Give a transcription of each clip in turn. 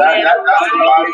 That's the body.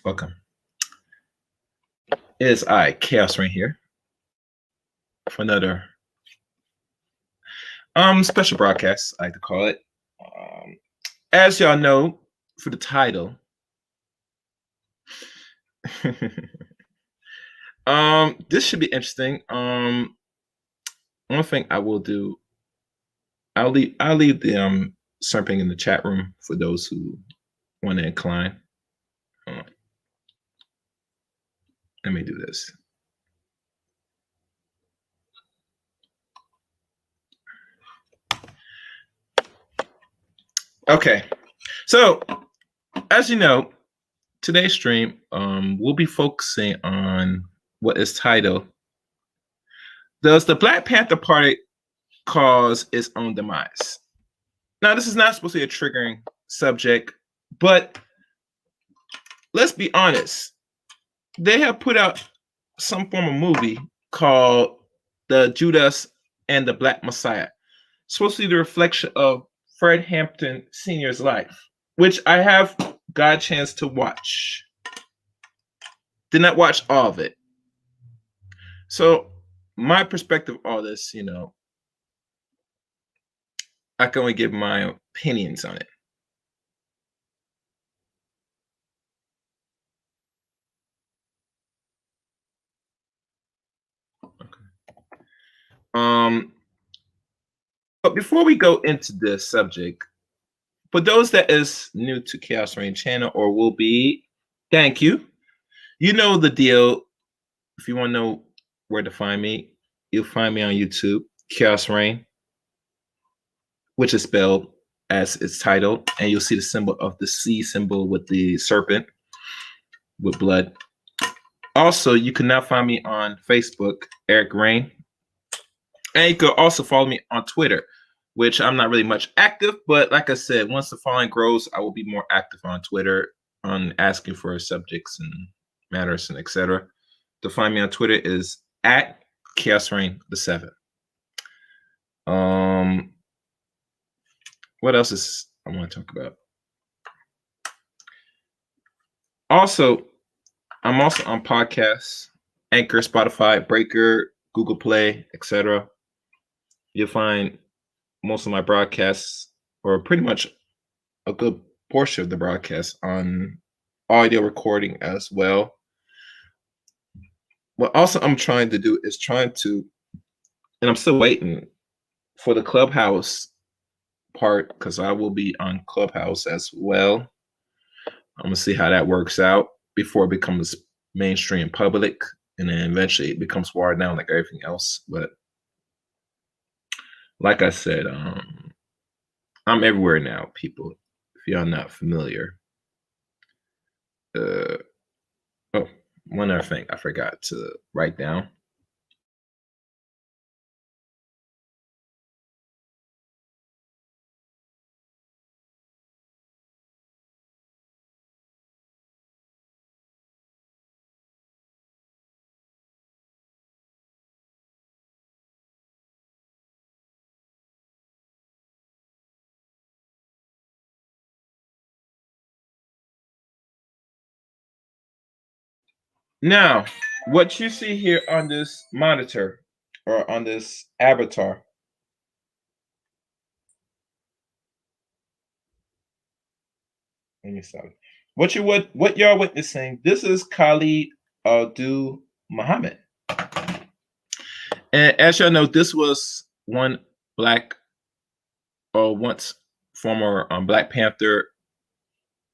Welcome. It's I, Chaos Rain here for another special broadcast, I like to call it. As y'all know, for the title, This should be interesting. One thing I will do, I'll leave the something in the chat room for those who want to incline. Let me do this. Okay, so as you know, today's stream we'll be focusing on what is titled, "Does the Black Panther Party Cause Its Own Demise?" Now, this is not supposed to be a triggering subject, but let's be honest. They have put out some form of movie called The Judas and the Black Massiah. It's supposed to be the reflection of Fred Hampton Sr.'s life, which I have got a chance to watch. Did not watch all of it. So my perspective of all this, I can only give my opinions on it. Okay. But before we go into this subject, for those that is new to Chaos Reign channel or will be, thank you. You know the deal. If you want to know where to find me, you'll find me on YouTube, Chaos Reign, which is spelled as its title, and you'll see the symbol of the C symbol with the serpent with blood. Also, you can now find me on Facebook, Eric Reign, and you can also follow me on Twitter, which I'm not really much active, but like I said, once the following grows, I will be more active on Twitter on asking for subjects and matters and etc. To find me on Twitter is at Chaos Reign the 7th. What else is I want to talk about? Also, I'm also on podcasts, Anchor, Spotify, Breaker, Google Play, etc. You'll find most of my broadcasts, or pretty much a good portion of the broadcast, on audio recording as well. What also I'm trying to do is and I'm still waiting for the Clubhouse part, because I will be on Clubhouse as well. I'm gonna see how that works out before it becomes mainstream public, and then eventually it becomes watered down like everything else. But like I said, I'm everywhere now, people. If y'all not familiar. One other thing I forgot to write down. Now, what you see here on this monitor or on this avatar, let me stop. What y'all witnessing? This is Khalid Abdul Muhammad, and as y'all know, this was one once former Black Panther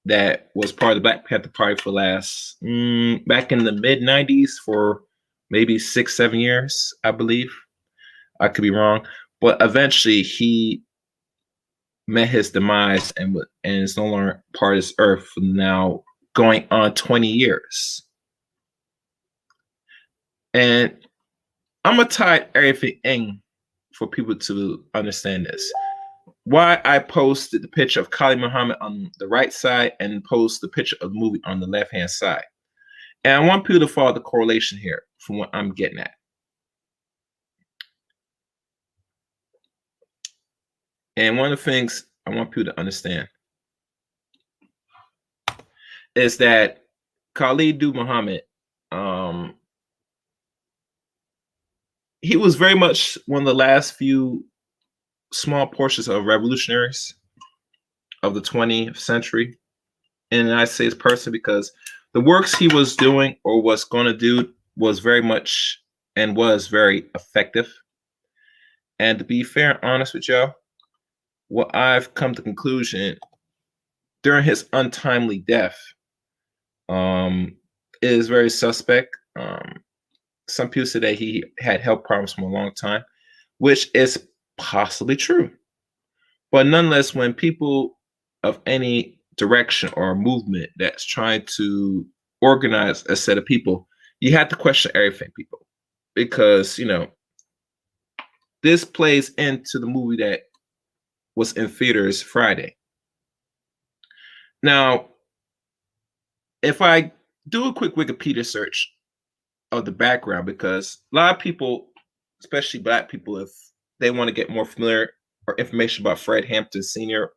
that was part of the Black Panther Party for last back in the mid 90s for maybe 6-7 years, I believe. I could be wrong, but eventually he met his demise and is no longer part of this earth for now going on 20 years. And I'm gonna tie everything in for people to understand this. Why I posted the picture of Khaled Muhammad on the right side and post the picture of the movie on the left-hand side. And I want people to follow the correlation here from what I'm getting at. And one of the things I want people to understand is that Khalid Abdul Muhammad, he was very much one of the last few small portions of revolutionaries of the 20th century. And I say it's personally because the works he was doing or was going to do was very much and was very effective. And to be fair and honest with y'all, what I've come to conclusion during his untimely death um, is very suspect. Some people say that he had health problems for a long time, which is possibly true. But nonetheless, when people of any direction or movement that's trying to organize a set of people, you have to question everything, people, because this plays into the movie that was in theaters Friday. Now, if I do a quick Wikipedia search of the background, because a lot of people, especially Black people, if they want to get more familiar or information about Fred Hampton Sr.,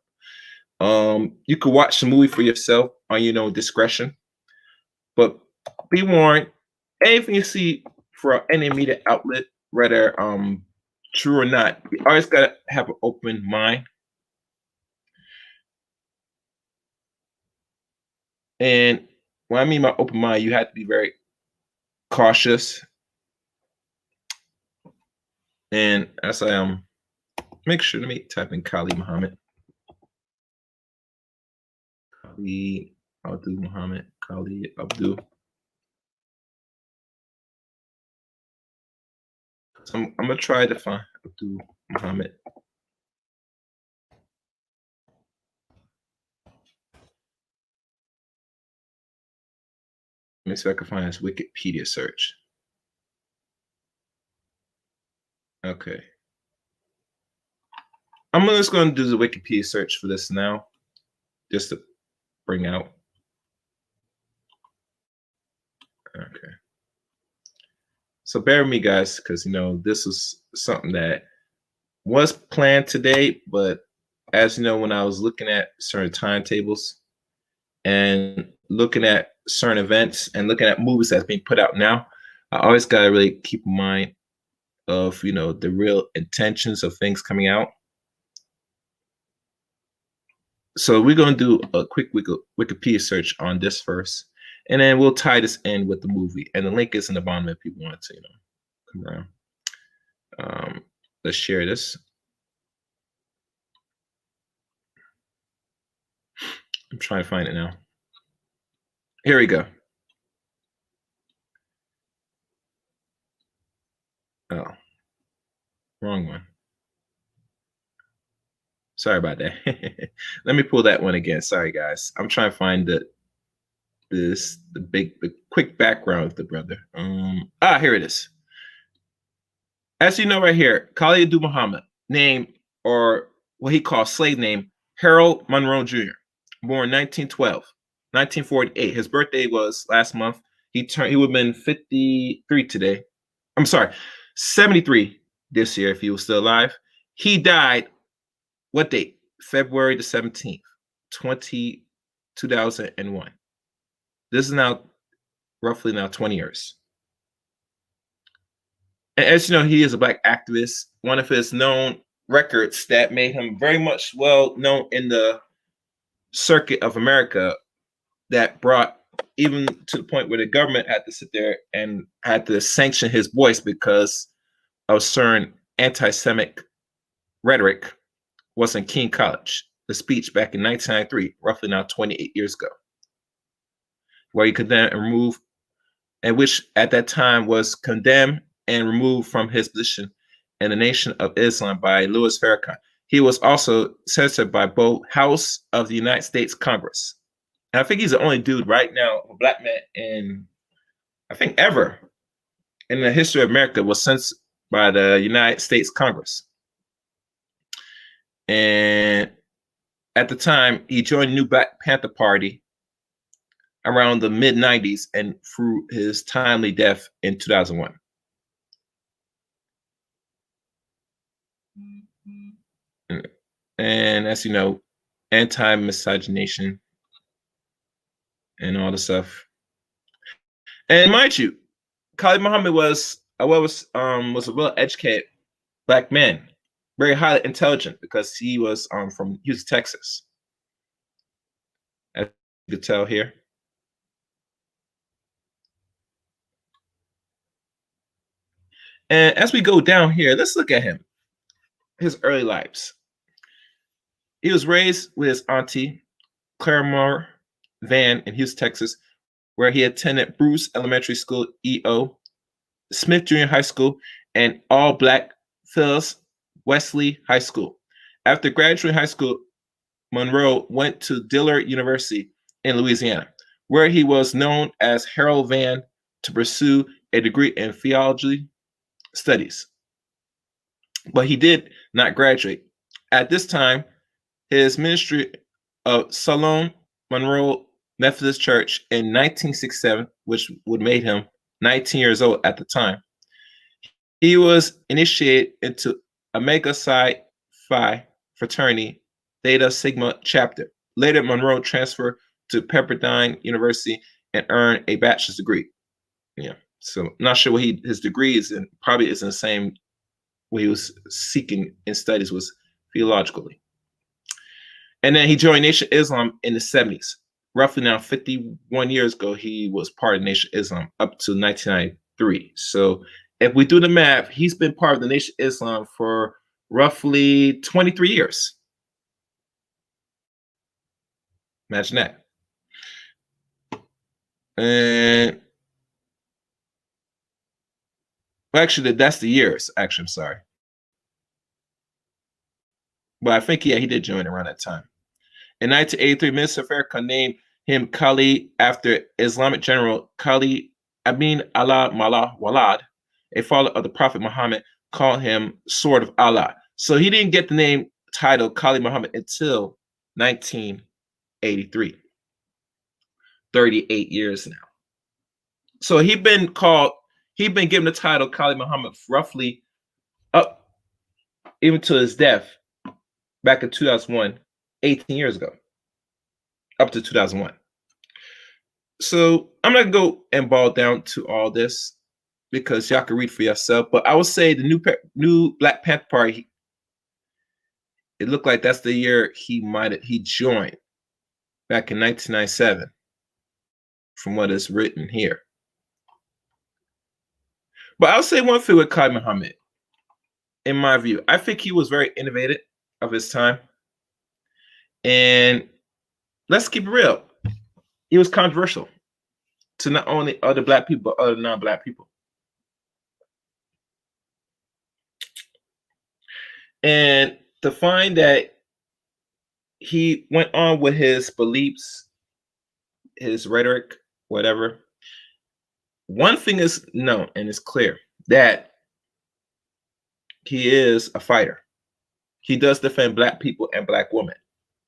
you could watch the movie for yourself on discretion. But be warned, anything you see for any media outlet, whether true or not, you always gotta have an open mind. And when I mean by open mind, you have to be very cautious. And as I make sure, let me type in Khalid Muhammad. Khalid Abdul Muhammad. Khalid Abdul. So I'm gonna try to find Abdul Muhammad. Let me see if I can find his Wikipedia search. Okay. I'm just going to do the Wikipedia search for this now, just to bring out. Okay. So bear with me, guys, because this was something that was planned today, but as you know, when I was looking at certain timetables and looking at certain events and looking at movies that's being put out now, I always got to really keep in mind of the real intentions of things coming out. So we're going to do a quick Wikipedia search on this first, and then we'll tie this in with the movie. And the link is in the bottom if people want to, come around. Let's share this. I'm trying to find it now. Here we go. Oh, wrong one. Sorry about that. Let me pull that one again. Sorry, guys. I'm trying to find the quick background of the brother. Here it is. As you know right here, Khalid Abdul Muhammad, name or what he calls slave name, Harold Monroe Jr., born 1912, 1948. His birthday was last month. He would have been 53 today. I'm sorry, 73 this year if he was still alive. He died, what date? February the 17th, 2001. This is now roughly 20 years. And as you know, he is a Black activist. One of his known records that made him very much well known in the circuit of America, that brought even to the point where the government had to sit there and had to sanction his voice because of certain anti-Semitic rhetoric, was in King College, the speech back in 1993, roughly 28 years ago, where he condemned and removed, and which at that time was condemned and removed from his position in the Nation of Islam by Louis Farrakhan. He was also censored by both House of the United States Congress. And I think he's the only dude right now, a Black man in, I think, ever in the history of America was censored by the United States Congress. And at the time, he joined the new Black Panther Party around the mid-90s and through his timely death in 2001. And as you know, anti-miscegenation and all the stuff. And mind you, Khalid Muhammad was a well-educated Black man, very highly intelligent, because he was from Houston, Texas, as you could tell here. And as we go down here, let's look at him, his early lives. He was raised with his auntie, Claremore Van, in Houston, Texas, where he attended Bruce Elementary School, EO, Smith Junior High School, and all black Phyllis Wesley High School. After graduating high school, Monroe went to Dillard University in Louisiana, where he was known as Harold Van, to pursue a degree in theology studies. But he did not graduate. At this time, his ministry of Salome Monroe Methodist Church in 1967, which would make him 19 years old at the time, he was initiated into Omega Psi Phi fraternity, Theta Sigma chapter. Later, Monroe transferred to Pepperdine University and earned a bachelor's degree. Yeah, so not sure what his degree is in. Probably is in the same what he was seeking in studies was theologically. And then he joined Nation of Islam in the 70s. Roughly now 51 years ago, he was part of Nation of Islam up to 1993. So if we do the math, he's been part of the Nation of Islam for roughly 23 years. Imagine that. And well, actually, that's the years. Actually, I'm sorry. But I think, yeah, he did join around that time. In 1983, Minister of Farrakhan named him Khalid after Islamic general Khalid Ibn Allah Malah Walad, a follower of the Prophet Muhammad, called him Sword of Allah. So he didn't get the name title Khalid Muhammad until 1983. 38 years now. So he'd been given the title Khalid Muhammad roughly up even to his death back in 2001, 18 years ago, up to 2001. So I'm not going to go and boil down to all this because y'all can read for yourself. But I would say the new Black Panther Party, it looked like that's the year he joined back in 1997, from what is written here. But I'll say one thing with Khalid Muhammad, in my view. I think he was very innovative of his time. And let's keep it real. He was controversial to not only other Black people, but other non-Black people. And to find that he went on with his beliefs, his rhetoric, whatever, one thing is known and it's clear that he is a fighter. He does defend Black people and Black women.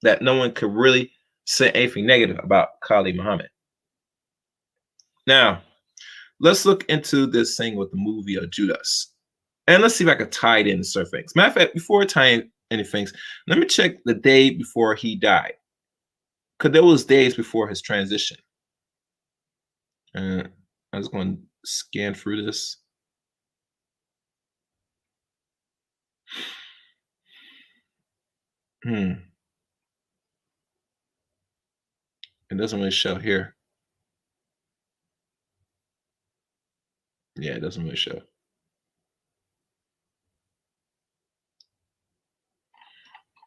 That no one could really say anything negative about Khalid Muhammad. Now, let's look into this thing with the movie of Judas. And let's see if I can tie it in certain things. Matter of fact, before tying anything, let me check the day before he died. Because there was days before his transition. And I was going to scan through this. It doesn't really show here. Yeah, it doesn't really show.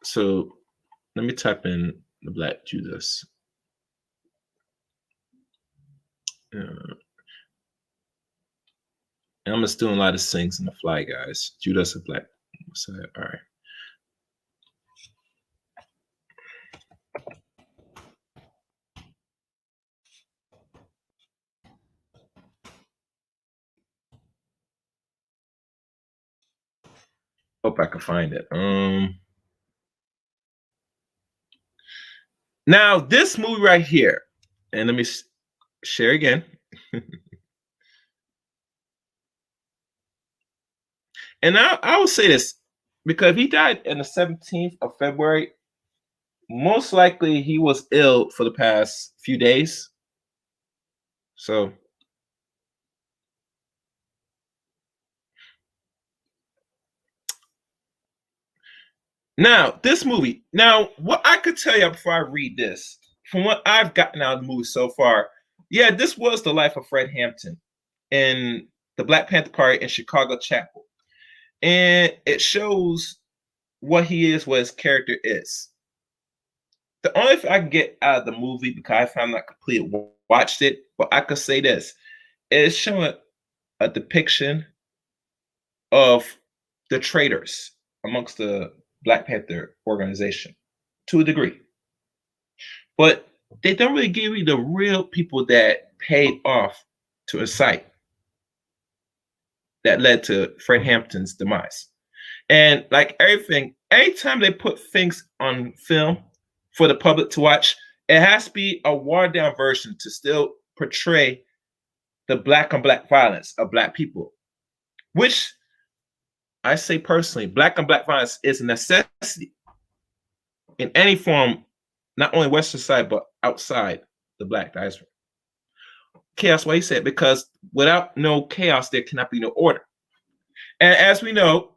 So let me type in the Black Judas. And I'm just doing a lot of things in the fly, guys. Judas of Black Massiah. All right. Hope I can find it. Now this movie right here, and let me share again. And I will say this, because if he died on the 17th of February, most likely he was ill for the past few days. So now this movie, now what I could tell you before I read this, from what I've gotten out of the movie so far, yeah, this was the life of Fred Hampton. And the Black Panther Party in Chicago Chapel. And it shows what he is, what his character is. The only thing I can get out of the movie, because I'm not completely watched it, but I could say this: it's showing a depiction of the traitors amongst the Black Panther organization to a degree. But they don't really give you the real people that paid off to incite that led to Fred Hampton's demise. And like everything, anytime they put things on film for the public to watch, it has to be a watered down version to still portray the black on black violence of black people, which I say personally, black on black violence is a necessity in any form, not only Western side, but outside the black diaspora. Chaos, why you said? Because without no chaos, there cannot be no order. And as we know,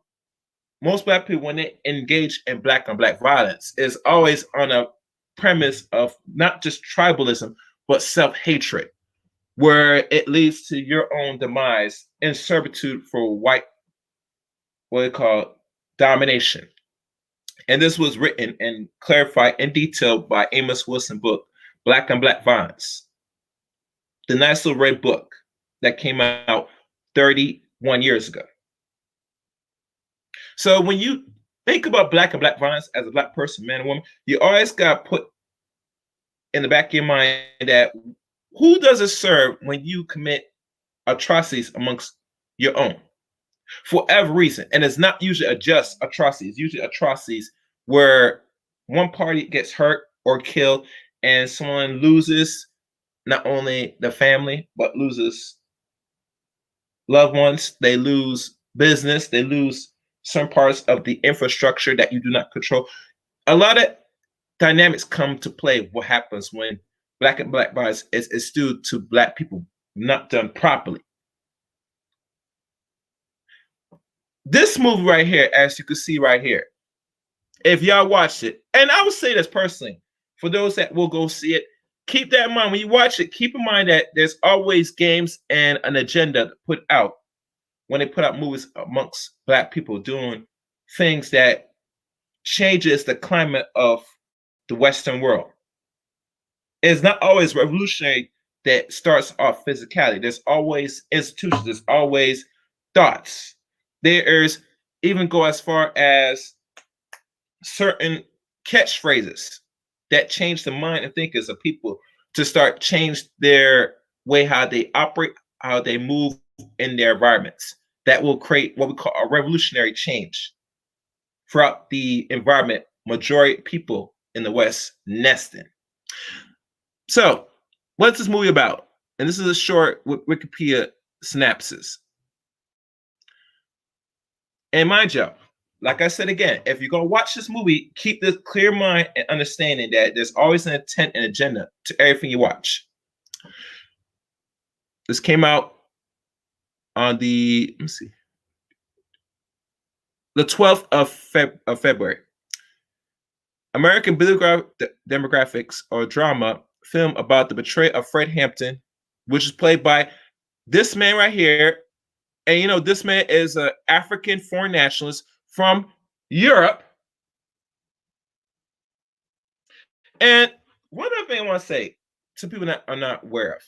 most black people, when they engage in black on black violence, is always on a premise of not just tribalism, but self-hatred, where it leads to your own demise and servitude for white, what they call domination. And this was written and clarified in detail by Amos Wilson's book, Black on Black Violence, the nice little red book that came out 31 years ago. So when you think about black and black violence as a black person, man and woman, you always got to put in the back of your mind that who does it serve when you commit atrocities amongst your own? For every reason. And it's not usually a just atrocity. It's usually atrocities where one party gets hurt or killed and someone loses not only the family, but loses loved ones. They lose business. They lose some parts of the infrastructure that you do not control. A lot of dynamics come to play what happens when black and black violence is due to black people not done properly. This movie right here, as you can see right here, if y'all watched it, and I would say this personally, for those that will go see it, keep that in mind. When you watch it, keep in mind that there's always games and an agenda to put out when they put out movies amongst black people doing things that changes the climate of the Western world. It's not always revolutionary that starts off physicality. There's always institutions. There's always thoughts. There's even go as far as certain catchphrases that change the mind and thinkers of people to start change their way how they operate, how they move in their environments. That will create what we call a revolutionary change throughout the environment majority people in the West nest in. So, what's this movie about? And this is a short Wikipedia synopsis. And mind you, like I said again, if you're gonna watch this movie, keep this clear mind and understanding that there's always an intent and agenda to everything you watch. This came out on the, let me see, the 12th of February. American demographics or drama film about the betrayal of Fred Hampton, which is played by this man right here. And you know, this man is an African foreign nationalist from Europe. And one other thing I want to say to people that are not aware of,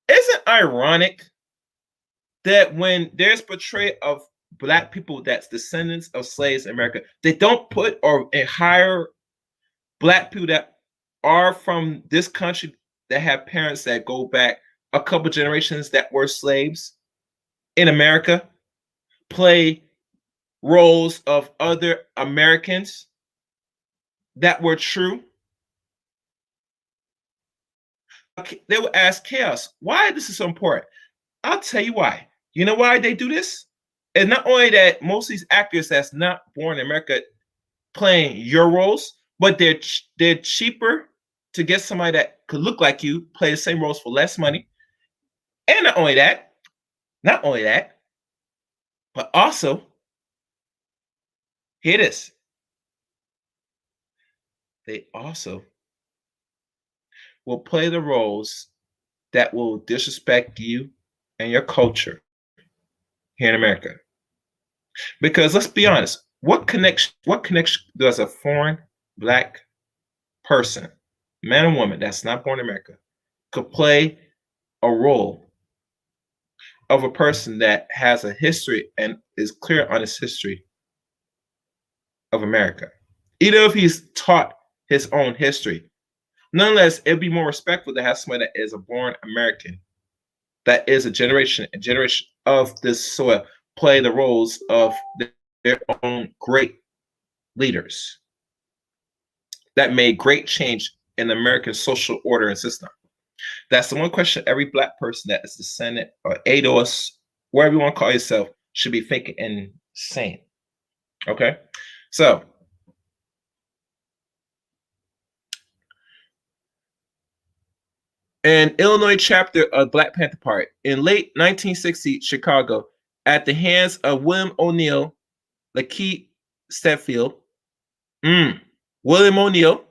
isn't it ironic that when there's portrayal of black people that's descendants of slaves in America, they don't put or hire black people that are from this country that have parents that go back a couple generations that were slaves in America, play roles of other Americans that were true. They would ask Chaos, why this is so important? I'll tell you why. You know why they do this? And not only that, most of these actors that's not born in America playing your roles, but they're cheaper to get somebody that could look like you, play the same roles for less money. And not only that, but also, here it is. They also will play the roles that will disrespect you and your culture here in America. Because let's be honest, what connection does a foreign black person, man or woman that's not born in America, could play a role of a person that has a history and is clear on his history of America? Even if he's taught his own history, nonetheless, it'd be more respectful to have somebody that is a born American, that is a generation of this soil, play the roles of their own great leaders that made great change in the American social order and system. That's the one question every black person that is descendant or ADOS, whatever you want to call yourself, should be thinking and saying. Okay? So, an Illinois chapter of Black Panther Party in late 1960 Chicago, at the hands of William O'Neill, Lakeith Stanfield, William O'Neill,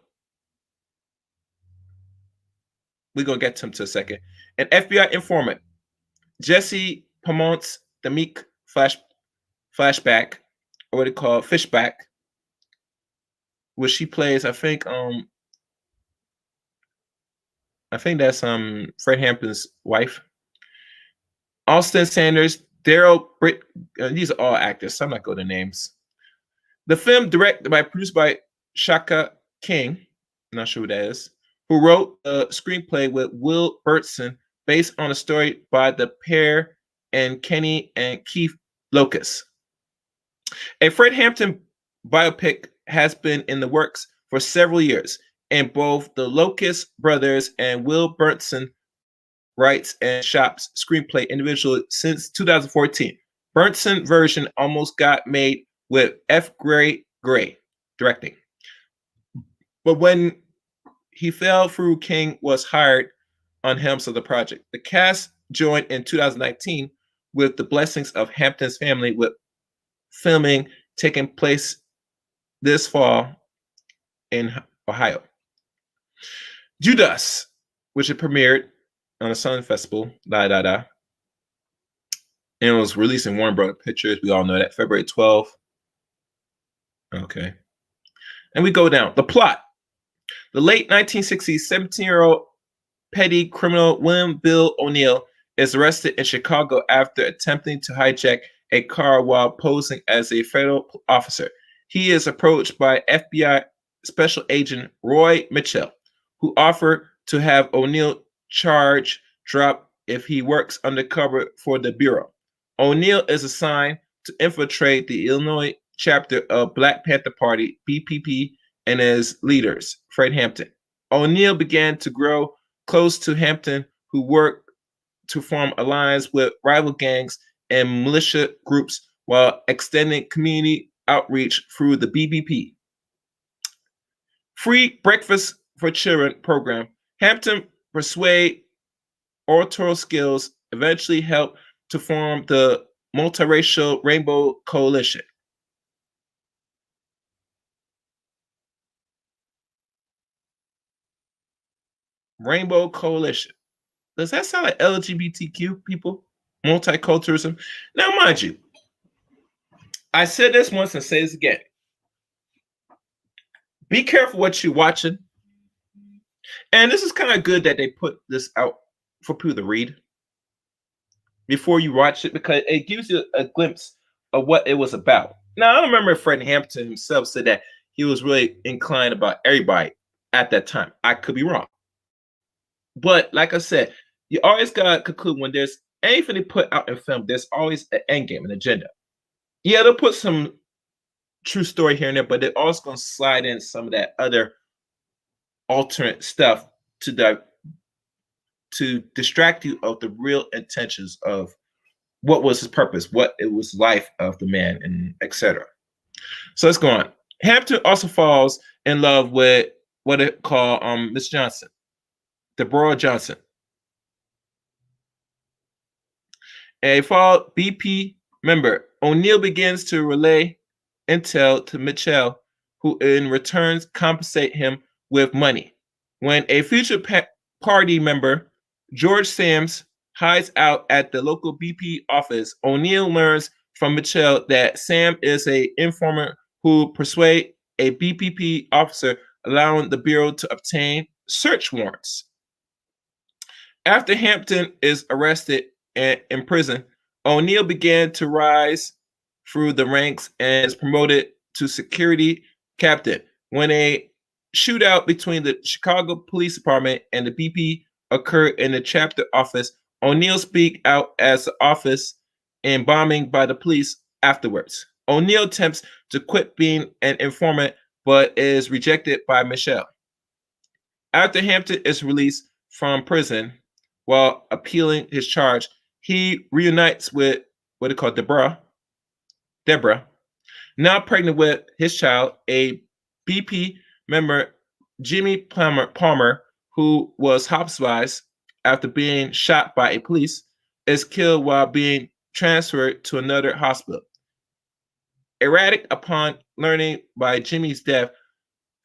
we're going to get to him to a second, an FBI informant, Jesse Pamont's the Meek flashback, or what they call Fishback, which she plays, I think that's Fred Hampton's wife. Austin Sanders, Daryl Britt, these are all actors, so I'm not going to names. The film produced by Shaka King, I'm not sure who that is, who wrote a screenplay with Will Burton based on a story by the pair and Kenny and Keith Locust. A Fred Hampton biopic has been in the works for several years, and both the Locust brothers and Will Burton writes and shops screenplay individually since 2014. Burton's version almost got made with F. Gray directing. But when he fell through, King was hired on helms of the project. The cast joined in 2019 with the blessings of Hampton's family, with filming taking place this fall in Ohio. Judas, which it premiered on the Sun Festival, and it was released in Warner Brothers Pictures. We all know that, February 12th. Okay. And we go down. The plot. The late 1960s, 17-year-old petty criminal William Bill O'Neill is arrested in Chicago after attempting to hijack a car while posing as a federal officer. He is approached by FBI Special Agent Roy Mitchell, who offered to have O'Neill charge drop if he works undercover for the Bureau. O'Neill is assigned to infiltrate the Illinois chapter of Black Panther Party, BPP, and his leaders, Fred Hampton. O'Neill began to grow close to Hampton, who worked to form alliances with rival gangs and militia groups while extending community outreach through the BBP. Free Breakfast for Children program. Hampton persuade oratorial skills eventually helped to form the multiracial Rainbow Coalition. Rainbow Coalition. Does that sound like LGBTQ people? Multiculturalism? Now, mind you, I said this once and say this again. Be careful what you're watching. And this is kind of good that they put this out for people to read before you watch it, because it gives you a glimpse of what it was about. Now, I don't remember if Fred Hampton himself said that he was really inclined about everybody at that time. I could be wrong. But like I said, you always got to conclude when there's anything they put out in film, there's always an end game, an agenda. Yeah, they'll put some true story here and there, but they're also going to slide in some of that other alternate stuff to distract you of the real intentions of what was his purpose, what it was life of the man, and etc. So let's go on. Hampton also falls in love with what they call Miss Johnson, Deborah Johnson, a fall BP member. O'Neill begins to relay intel to Mitchell, who in returns compensate him with money. When a future party member, George Sams hides out at the local BP office. O'Neill learns from Mitchell that Sam is an informant who persuades a BPP officer, allowing the Bureau to obtain search warrants. After Hampton is arrested and in prison, O'Neill began to rise through the ranks and is promoted to security captain. When a shootout between the Chicago Police Department and the BP occurred in the chapter office, O'Neill speaks out as the office in bombing by the police afterwards. O'Neill attempts to quit being an informant but is rejected by Michelle. After Hampton is released from prison while appealing his charge, he reunites with what they call Deborah, now pregnant with his child. A BP member, Jimmy Palmer, who was hospitalized after being shot by a police, is killed while being transferred to another hospital. Erratic upon learning by Jimmy's death,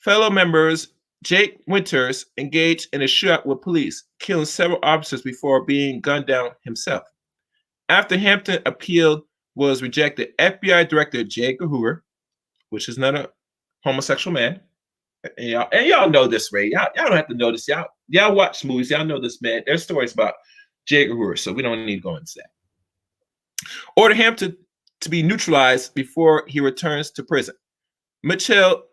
fellow members Jake Winters engaged in a shootout with police, killing several officers before being gunned down himself. After Hampton's appeal was rejected, FBI Director J. Edgar Hoover, which is not a homosexual man, and y'all know this, Ray. Y'all don't have to know this. Y'all watch movies. Y'all know this man. There's stories about J. Edgar Hoover, so we don't need to go into that. Order Hampton to be neutralized before he returns to prison. Mitchell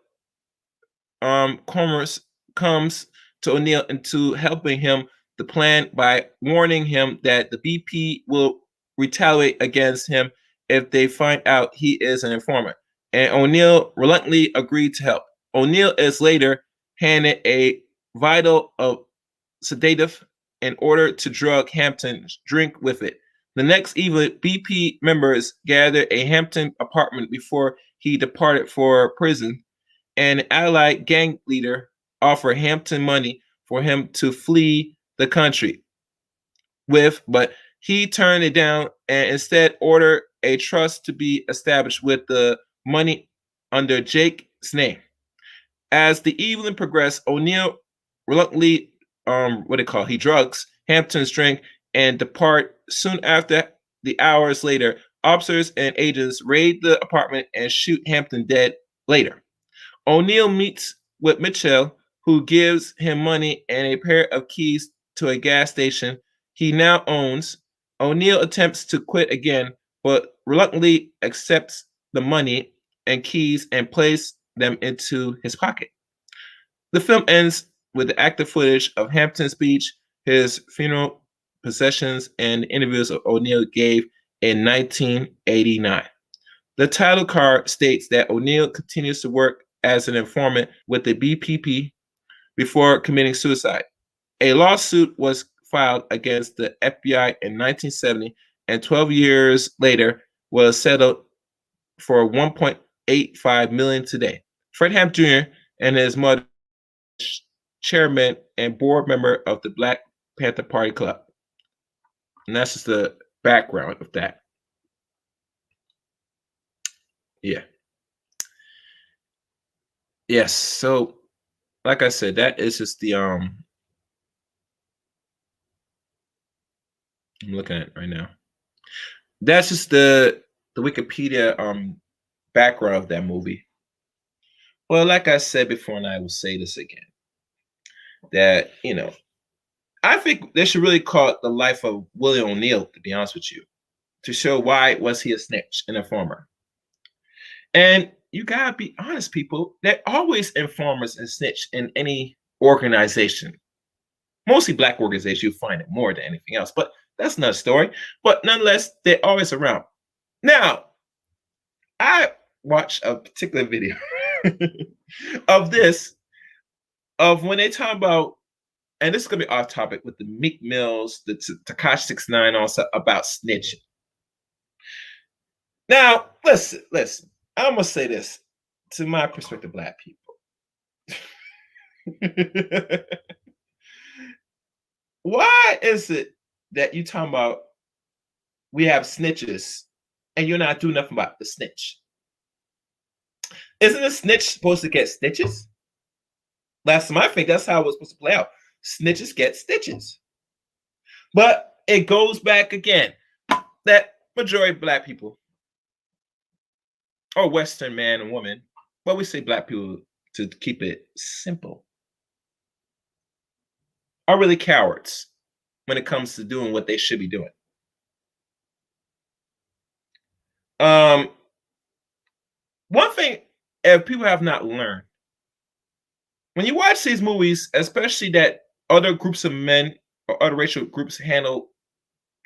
Commerce comes to O'Neill into helping him the plan by warning him that the BP will retaliate against him if they find out he is an informant, and O'Neill reluctantly agreed to help. O'Neill is later handed a vial of sedative in order to drug Hampton's drink with it. The next evening, BP members gathered a Hampton apartment before he departed for prison, and an allied gang leader offered Hampton money for him to flee the country with, but he turned it down and instead ordered a trust to be established with the money under Jake's name. As the evening progressed, O'Neill reluctantly, he drugs Hampton's drink and depart. Soon after, the hours later, officers and agents raid the apartment and shoot Hampton dead later. O'Neill meets with Mitchell, who gives him money and a pair of keys to a gas station he now owns. O'Neill attempts to quit again, but reluctantly accepts the money and keys and places them into his pocket. The film ends with the active footage of Hampton's speech, his funeral processions, and interviews O'Neill gave in 1989. The title card states that O'Neill continues to work as an informant with the BPP before committing suicide. A lawsuit was filed against the FBI in 1970, and 12 years later was settled for $1.85 million today. Fred Hamp Jr. and his mother, chairman and board member of the Black Panther Party Club. And that's just the background of that. Yeah. Yes. So, like I said, that is just the I'm looking at it right now. That's just the Wikipedia background of that movie. Well, like I said before, and I will say this again, that I think they should really call it The Life of Willie O'Neill, to be honest with you, to show why was he a snitch and informer. And you gotta be honest, people. There are always informers and snitch in any organization. Mostly Black organizations, you find it more than anything else. But that's another story. But nonetheless, they're always around. Now, I watched a particular video of when they talk about, and this is gonna be off topic, with the Meek Mills, the Tekashi 6ix9ine, also about snitching. Now, listen. I'm gonna say this to my perspective, Black people. Why is it that you talking about we have snitches and you're not doing nothing about the snitch? Isn't a snitch supposed to get stitches? Last time I think that's how it was supposed to play out. Snitches get stitches. But it goes back again that majority of Black people, or Western man and woman, but we say Black people to keep it simple, are really cowards when it comes to doing what they should be doing. Um, One thing, if people have not learned, when you watch these movies, especially that other groups of men or other racial groups handle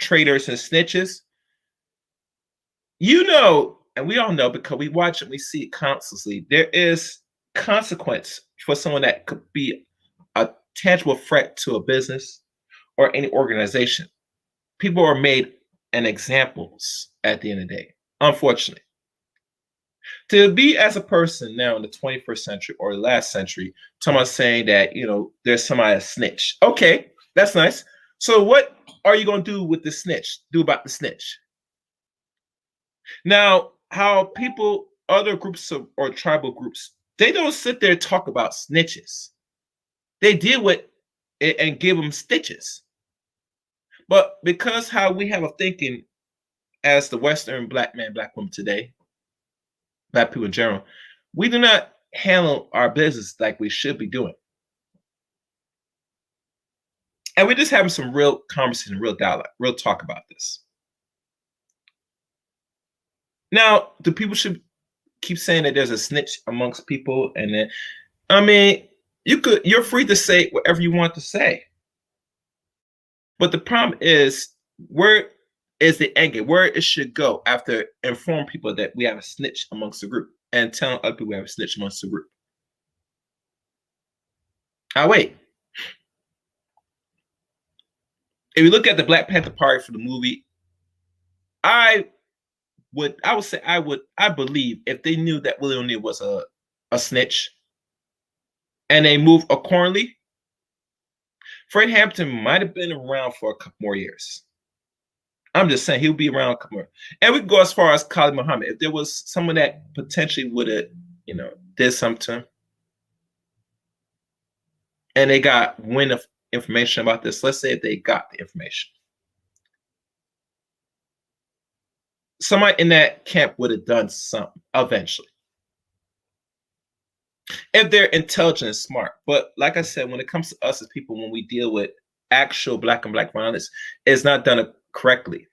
traitors and snitches, you know, and we all know because we watch it, we see it constantly. There is consequence for someone that could be a tangible threat to a business or any organization. People are made an examples at the end of the day, unfortunately. To be as a person now in the 21st century or the last century, talking about saying that, there's somebody a snitch. Okay, that's nice. So what are you going to do with the snitch? Do about the snitch? Now, how people, other groups or tribal groups, they don't sit there and talk about snitches. They deal with it and give them stitches. But because how we have a thinking as the Western Black man, Black woman today, Black people in general, we do not handle our business like we should be doing. And we're just having some real conversation, real dialogue, real talk about this. Now, do people should keep saying that there's a snitch amongst people? And then, I mean, you're free to say whatever you want to say. But the problem is, where is the end game? Where it should go after inform people that we have a snitch amongst the group and telling other people we have a snitch amongst the group. Wait. If you look at the Black Panther party for the movie, I believe if they knew that Willie O'Neal was a snitch and they moved accordingly, Fred Hampton might have been around for a couple more years. I'm just saying he'll be around a couple more. And we can go as far as Khaled Muhammad. If there was someone that potentially would have, did something to him, and they got wind of information about this, let's say if they got the information, somebody in that camp would have done something eventually. If they're intelligent and smart. But like I said, when it comes to us as people, when we deal with actual Black on Black violence, it's not done correctly.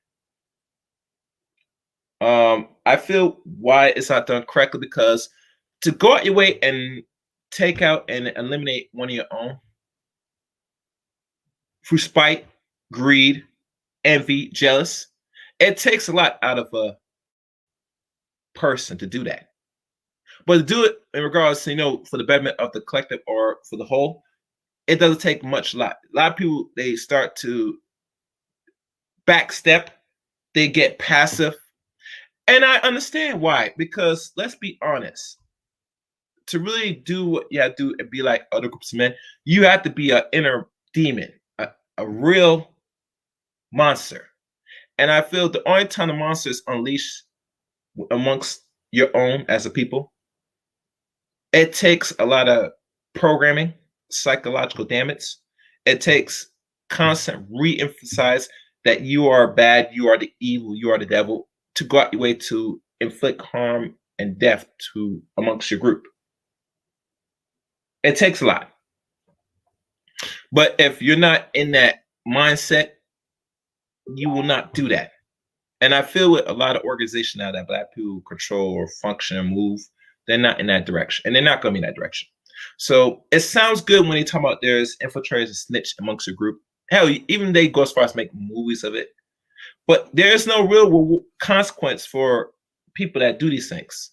I feel why it's not done correctly, because to go out your way and take out and eliminate one of your own through spite, greed, envy, jealous, it takes a lot out of a person to do that. But to do it in regards to, for the betterment of the collective or for the whole, it doesn't take much. A lot of people, they start to backstep, they get passive. And I understand why, because let's be honest, to really do what you have to do and be like other groups of men, you have to be an inner demon, a real monster. And I feel the only time the monster is unleashed amongst your own as a people, it takes a lot of programming, psychological damage. It takes constant re-emphasize that you are bad, you are the evil, you are the devil, to go out your way to inflict harm and death to amongst your group. It takes a lot. But if you're not in that mindset, you will not do that. And I feel with a lot of organizations now that Black people control or function and move, they're not in that direction. And they're not going to be in that direction. So it sounds good when you talk about there's infiltrators and snitch amongst a group. Hell, even they go as far as make movies of it. But there's no real consequence for people that do these things.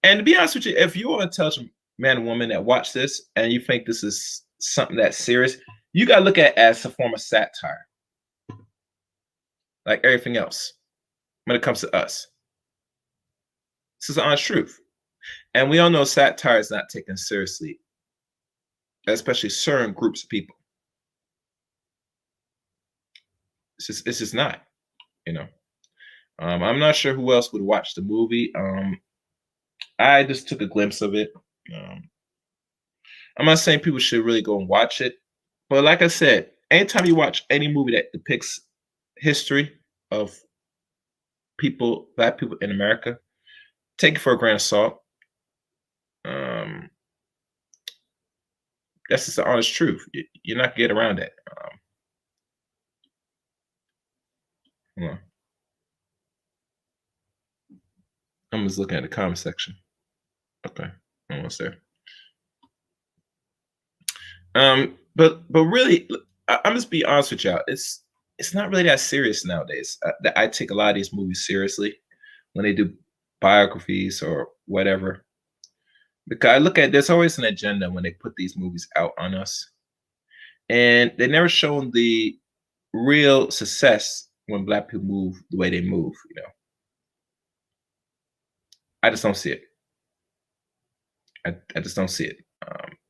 And to be honest with you, if you're an intelligent man or woman that watch this and you think this is something that's serious, you got to look at it as a form of satire. Like everything else when it comes to us. This is the honest truth. And we all know satire is not taken seriously, especially certain groups of people. It's just not, I'm not sure who else would watch the movie. I just took a glimpse of it. I'm not saying people should really go and watch it, but like I said, anytime you watch any movie that depicts history of people, black people in America, take it for a grain of salt. Um, that's just the honest truth. You're not gonna get around that. Hold on. I'm just looking at the comment section. Okay, almost there. But really, I'm just be honest with y'all. It's not really that serious nowadays. That I take a lot of these movies seriously when they do biographies or whatever. Because I look at there's always an agenda when they put these movies out on us, and they never shown the real success when black people move the way they move. I just don't see it. I just don't see it.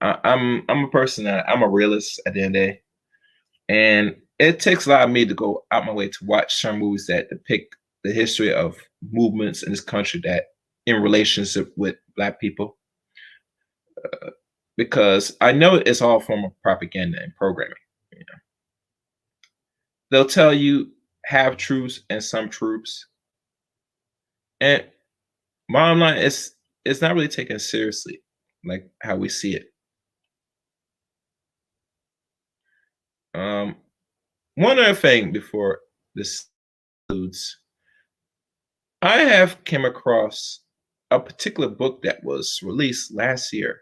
I'm a person that I'm a realist at the end of the day, and it takes a lot of me to go out my way to watch some movies that depict the history of movements in this country that in relationship with black people, because I know it's all form of propaganda and programming. You know, they'll tell you half truths and some truths, and bottom line, it's not really taken seriously like how we see it. Um, One other thing before this concludes, I have came across a particular book that was released last year,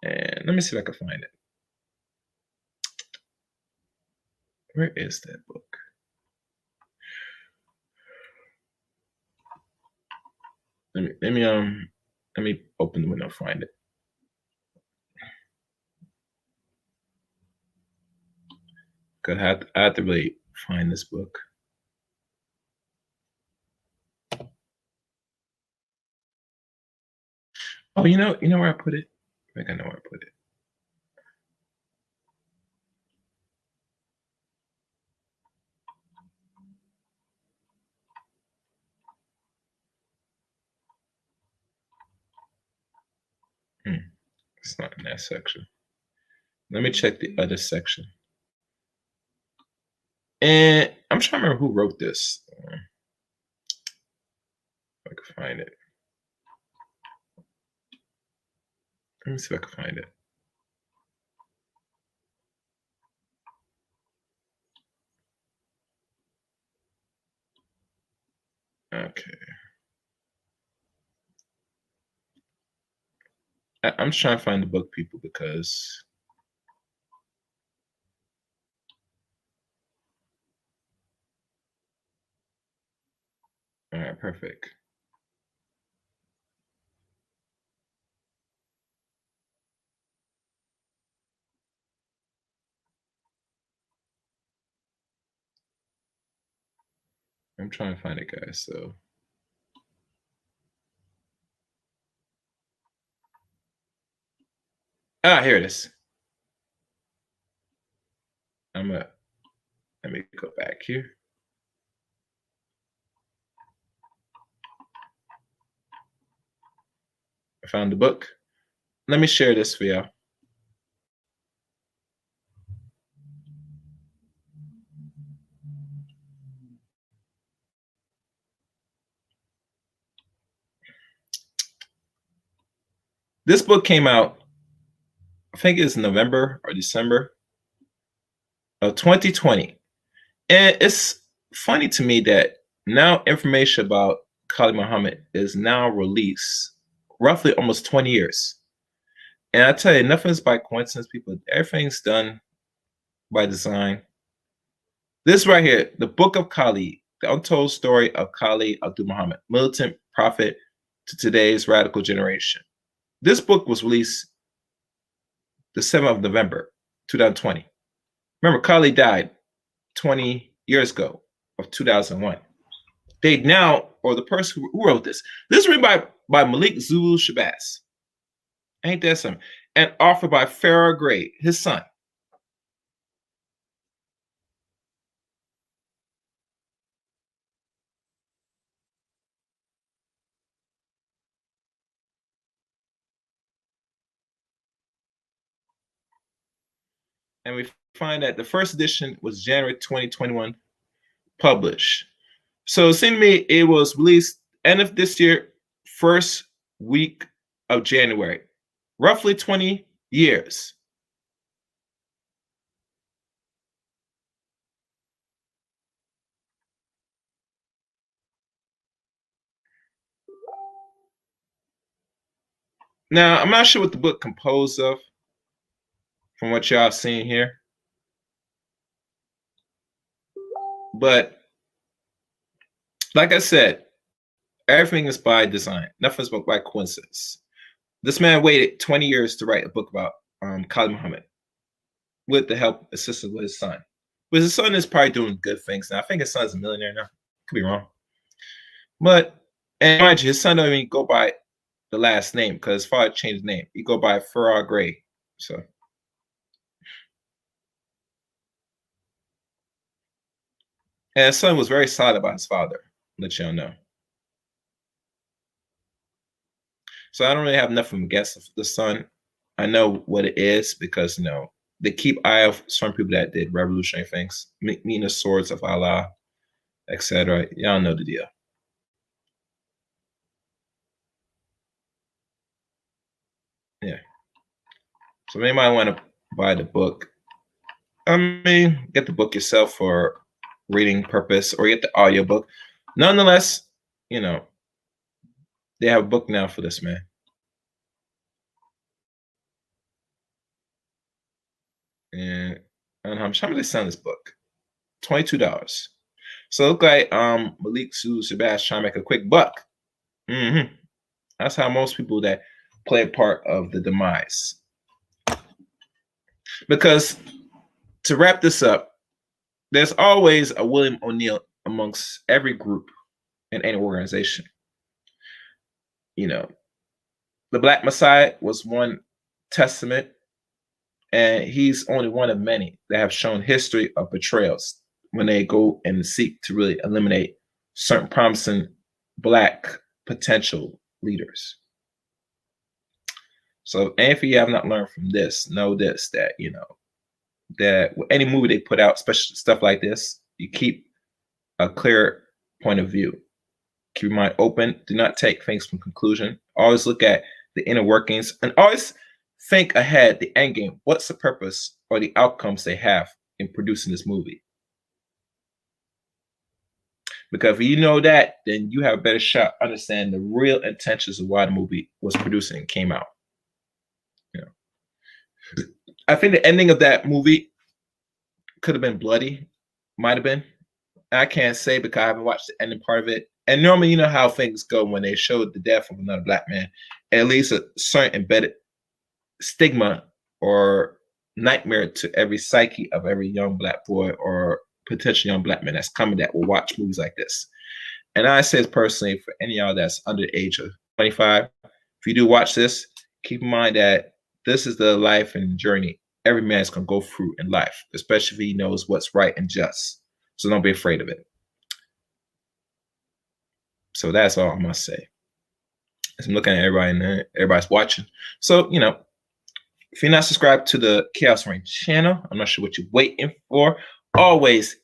and let me see if I can find it. Where is that book? Let me open the window and find it. Cause I have to really find this book. Oh, you know where I put it? I think I know where I put it. Hmm, it's not in that section. Let me check the other section. And I'm trying to remember who wrote this. If I can find it. Let me see if I can find it. Okay. I'm just trying to find the book, people, because all right, perfect. I'm trying to find it, guys. So here it is. Let me go back here. I found the book. Let me share this for y'all. This book came out, I think it's November or December of 2020. And it's funny to me that now information about Khalid Muhammad is now released roughly almost 20 years. And I tell you, nothing's by coincidence, people. Everything's done by design. This right here, the Book of Khalid, the untold story of Khalid Abdul Muhammad, militant prophet to today's radical generation. This book was released the 7th of November, 2020. Remember, Khalid died 20 years ago of 2001. They now, or the person who wrote this is written by Malik Zulu Shabazz. Ain't that something? And authored by Farrah Gray, his son. and we find that the first edition was January 2021 published. So it seemed to me it was released end of this year, first week of January, roughly 20 years. Now, I'm not sure what the book composed of from what y'all seen here, but like I said, everything is by design. Nothing's by coincidence. This man waited 20 years to write a book about Khalid Muhammad with the help assisted with his son. But his son is probably doing good things now. I think his son's a millionaire now. Could be wrong. But, and mind you, his son don't even go by the last name because his father changed his name. He go by Farrar Gray. So, and his son was very solid about his father. Let y'all know. So I don't really have nothing to guess of the son. I know what it is because they keep eye of some people that did revolutionary things, meeting the swords of Allah, etc. Y'all know the deal. Yeah. So if anybody want to buy the book, I mean, get the book yourself for reading purpose or get the audiobook. Nonetheless, they have a book now for this man. And I don't know how much they selling this book. $22. So it look like Malik Sue Sebastian trying to make a quick buck. That's how most people that play a part of the demise. Because to wrap this up, there's always a William O'Neill amongst every group in any organization. The Black Massiah was one testament, and he's only one of many that have shown history of betrayals when they go and seek to really eliminate certain promising Black potential leaders. So if you have not learned from this, know this, that, that with any movie they put out, especially stuff like this, you keep a clear point of view. Keep your mind open. Do not take things from conclusion. Always look at the inner workings and always think ahead, the end game. What's the purpose or the outcomes they have in producing this movie? Because if you know that, then you have a better shot understanding the real intentions of why the movie was produced and came out. I think the ending of that movie could have been bloody. Might have been. I can't say because I haven't watched the ending part of it. And normally, you know how things go when they show the death of another Black man. At least a certain embedded stigma or nightmare to every psyche of every young Black boy or potential young Black man that's coming that will watch movies like this. And I say personally, for any of y'all that's under the age of 25, if you do watch this, keep in mind that this is the life and journey every man's going to go through in life, especially if he knows what's right and just. So don't be afraid of it. So that's all I must say. As I'm looking at everybody and everybody's watching. So, if you're not subscribed to the Chaos Reign channel, I'm not sure what you're waiting for. Always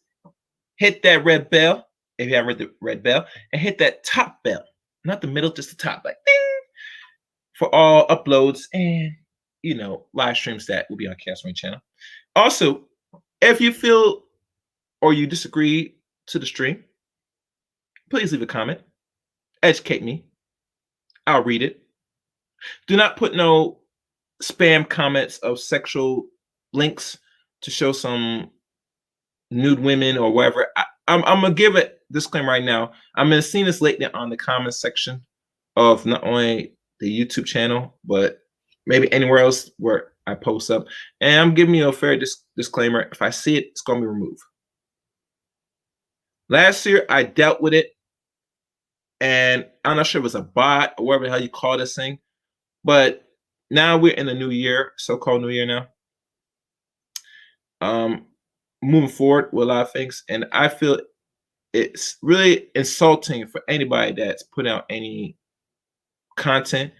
hit that red bell if you haven't read the red bell, and hit that top bell, not the middle, just the top, like ding, for all uploads and live streams that will be on Chaos Reign channel. Also, if you feel or you disagree to the stream, please leave a comment. Educate me. I'll read it. Do not put no spam comments of sexual links to show some nude women or whatever. I'm gonna give a disclaimer right now. I'm gonna see this lately on the comment section of not only the YouTube channel, but maybe anywhere else where I post up. And I'm giving you a fair disclaimer. If I see it, it's gonna be removed. Last year, I dealt with it, and I'm not sure if it was a bot or whatever the hell you call this thing, but now we're in the new year, so-called new year now. Moving forward with a lot of things, and I feel it's really insulting for anybody that's putting out any content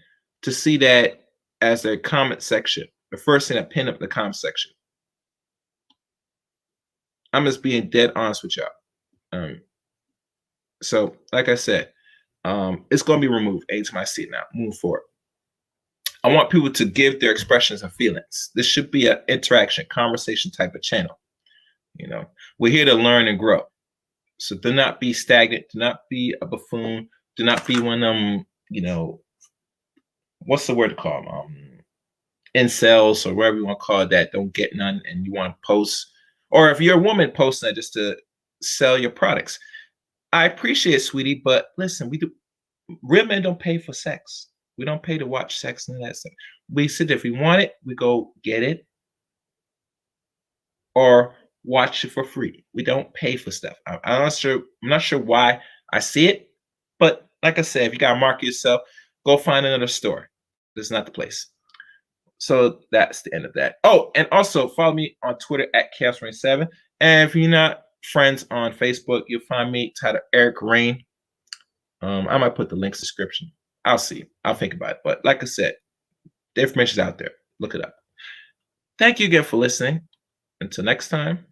to see that as their comment section, the first thing that pin up the comment section. I'm just being dead honest with y'all. So, like I said, it's going to be removed. Anytime I see it now, move forward. I want people to give their expressions of feelings. This should be an interaction, conversation type of channel. You know, we're here to learn and grow. So do not be stagnant. Do not be a buffoon. Do not be one of them, you know, what's the word to call them? Incels or whatever you want to call it, that don't get none and you want to post. Or if you're a woman posting that just to sell your products. I appreciate it, sweetie, but listen, we do. Real men don't pay for sex. We don't pay to watch sex and that stuff. We sit there. If we want it, we go get it or watch it for free. We don't pay for stuff. I'm not sure why I see it, but like I said, if you gotta market yourself, go find another store. This is not the place. So that's the end of that. Oh, and also follow me on Twitter at Chaos7. And if you're not friends on Facebook, you'll find me titled Eric Rain. I might put the links in the description. I'll see. I'll think about it. But like I said, the information's out there. Look it up. Thank you again for listening. Until next time.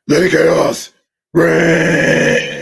Let chaos reign.